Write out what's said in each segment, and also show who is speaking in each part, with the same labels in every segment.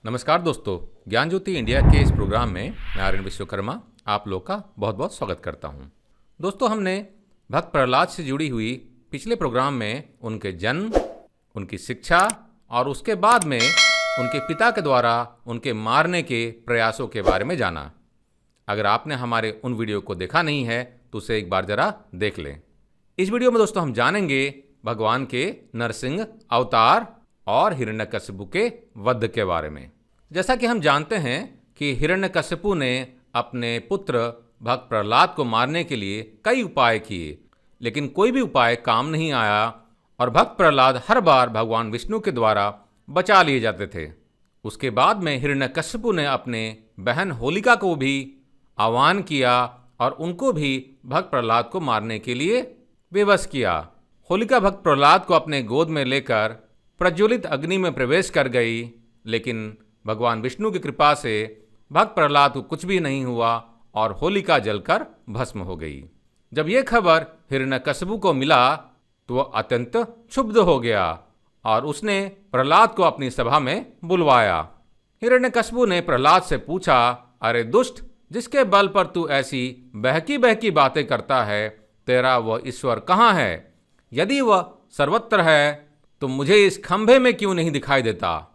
Speaker 1: नमस्कार दोस्तों, ज्ञान ज्योति इंडिया के इस प्रोग्राम में मैं आर्यन विश्वकर्मा आप लोग का बहुत बहुत स्वागत करता हूं। दोस्तों, हमने भक्त प्रहलाद से जुड़ी हुई पिछले प्रोग्राम में उनके जन्म, उनकी शिक्षा और उसके बाद में उनके पिता के द्वारा उनके मारने के प्रयासों के बारे में जाना। अगर आपने हमारे उन वीडियो को देखा नहीं है तो उसे एक बार ज़रा देख लें। इस वीडियो में दोस्तों हम जानेंगे भगवान के नरसिंह अवतार और हिरण्यकशिपु के वध के बारे में। जैसा कि हम जानते हैं कि हिरण्यकशिपु ने अपने पुत्र भक्त प्रहलाद को मारने के लिए कई उपाय किए, लेकिन कोई भी उपाय काम नहीं आया और भक्त प्रहलाद हर बार भगवान विष्णु के द्वारा बचा लिए जाते थे। उसके बाद में हिरण्यकशिपु ने अपने बहन होलिका को भी आह्वान किया और उनको भी भक्त प्रहलाद को मारने के लिए विवश किया। होलिका भक्त प्रहलाद को अपने गोद में लेकर प्रज्वलित अग्नि में प्रवेश कर गई, लेकिन भगवान विष्णु की कृपा से भक्त प्रहलाद को कुछ भी नहीं हुआ और होलिका जलकर भस्म हो गई। जब यह खबर हिरण्यकशिपु को मिला तो वह अत्यंत क्षुब्ध हो गया और उसने प्रहलाद को अपनी सभा में बुलवाया। हिरण्यकशिपु ने प्रहलाद से पूछा, अरे दुष्ट, जिसके बल पर तू ऐसी बहकी बहकी बातें करता है, तेरा वह ईश्वर कहाँ है? यदि वह सर्वत्र है तो मुझे इस खंभे में क्यों नहीं दिखाई देता?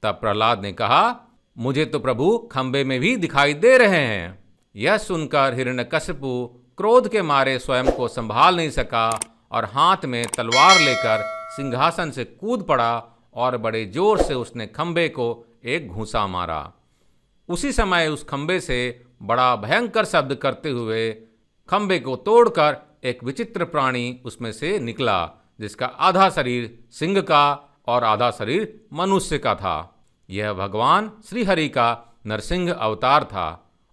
Speaker 1: तब प्रहलाद ने कहा, मुझे तो प्रभु खंभे में भी दिखाई दे रहे हैं। यह सुनकर हिरण्यकशिपु क्रोध के मारे स्वयं को संभाल नहीं सका और हाथ में तलवार लेकर सिंहासन से कूद पड़ा और बड़े जोर से उसने खंभे को एक घूंसा मारा। उसी समय उस खंभे से बड़ा भयंकर शब्द करते हुए खंभे को तोड़कर एक विचित्र प्राणी उसमें से निकला, जिसका आधा शरीर सिंह का और आधा शरीर मनुष्य का था। यह भगवान श्री हरि का नरसिंह अवतार था।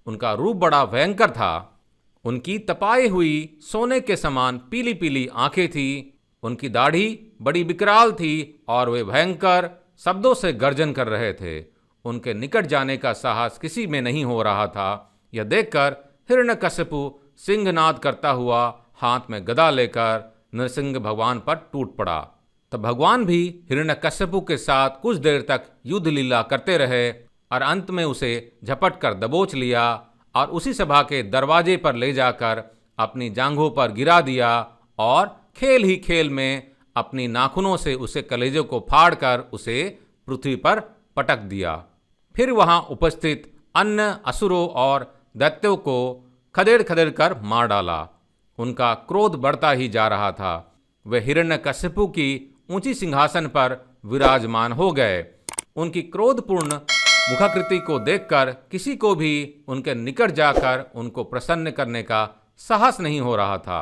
Speaker 1: उनका रूप बड़ा भयंकर था। उनकी तपाई हुई सोने के समान पीली पीली आंखें थी। उनकी दाढ़ी बड़ी विकराल थी और वे भयंकर शब्दों से गर्जन कर रहे थे। उनके निकट जाने का साहस किसी में नहीं हो रहा था। यह देखकर हिरण्यकशिपु सिंहनाद करता हुआ हाथ में गदा लेकर नरसिंह भगवान पर टूट पड़ा। तब भगवान भी हिरण्यकशिपु के साथ कुछ देर तक युद्ध लीला करते रहे और अंत में उसे झपट कर दबोच लिया और उसी सभा के दरवाजे पर ले जाकर अपनी जांघों पर गिरा दिया और खेल ही खेल में अपनी नाखूनों से उसे कलेजों को फाड़कर उसे पृथ्वी पर पटक दिया। फिर वहां उपस्थित अन्य असुरों और दैत्यों को खदेड़ खदेड़ कर मार डाला। उनका क्रोध बढ़ता ही जा रहा था। वे हिरण्यकशिपु की ऊंची सिंहासन पर विराजमान हो गए। उनकी क्रोधपूर्ण मुखाकृति को देखकर किसी को भी उनके निकट जाकर उनको प्रसन्न करने का साहस नहीं हो रहा था।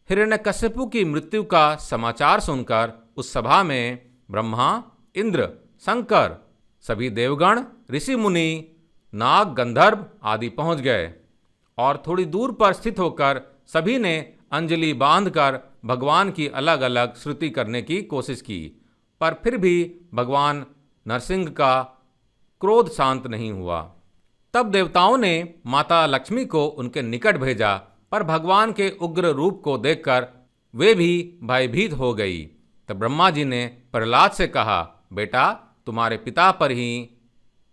Speaker 1: हिरण्यकशिपु की मृत्यु का समाचार सुनकर उस सभा में ब्रह्मा, इंद्र, शंकर, सभी देवगण, ऋषि मुनि, नाग, गंधर्व आदि पहुंच गए और थोड़ी दूर पर स्थित होकर सभी ने अंजलि बांधकर भगवान की अलग अलग स्तुति करने की कोशिश की, पर फिर भी भगवान नरसिंह का क्रोध शांत नहीं हुआ। तब देवताओं ने माता लक्ष्मी को उनके निकट भेजा, पर भगवान के उग्र रूप को देखकर वे भी भयभीत हो गई। तब ब्रह्मा जी ने प्रहलाद से कहा, बेटा, तुम्हारे पिता पर ही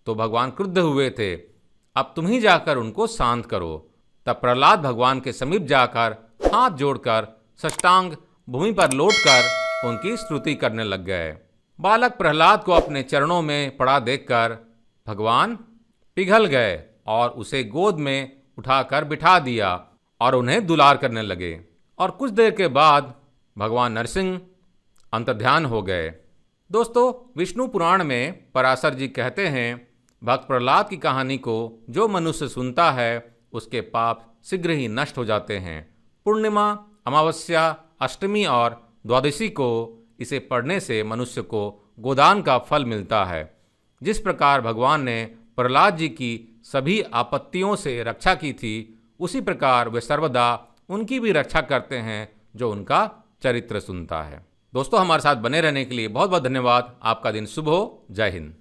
Speaker 1: तो भगवान क्रुद्ध हुए थे, अब तुम ही जाकर उनको शांत करो। तब प्रहलाद भगवान के समीप जाकर हाथ जोड़कर साष्टांग भूमि पर लौटकर उनकी स्तुति करने लग गए। बालक प्रहलाद को अपने चरणों में पड़ा देखकर भगवान पिघल गए और उसे गोद में उठाकर बिठा दिया और उन्हें दुलार करने लगे। और कुछ देर के बाद भगवान नरसिंह अंतर्ध्यान हो गए। दोस्तों, विष्णु पुराण में पराशर जी कहते हैं, भक्त प्रहलाद की कहानी को जो मनुष्य सुनता है उसके पाप शीघ्र ही नष्ट हो जाते हैं। पूर्णिमा, अमावस्या, अष्टमी और द्वादशी को इसे पढ़ने से मनुष्य को गोदान का फल मिलता है। जिस प्रकार भगवान ने प्रहलाद जी की सभी आपत्तियों से रक्षा की थी, उसी प्रकार वे सर्वदा उनकी भी रक्षा करते हैं जो उनका चरित्र सुनता है। दोस्तों, हमारे साथ बने रहने के लिए बहुत बहुत धन्यवाद। आपका दिन शुभ हो। जय हिंद।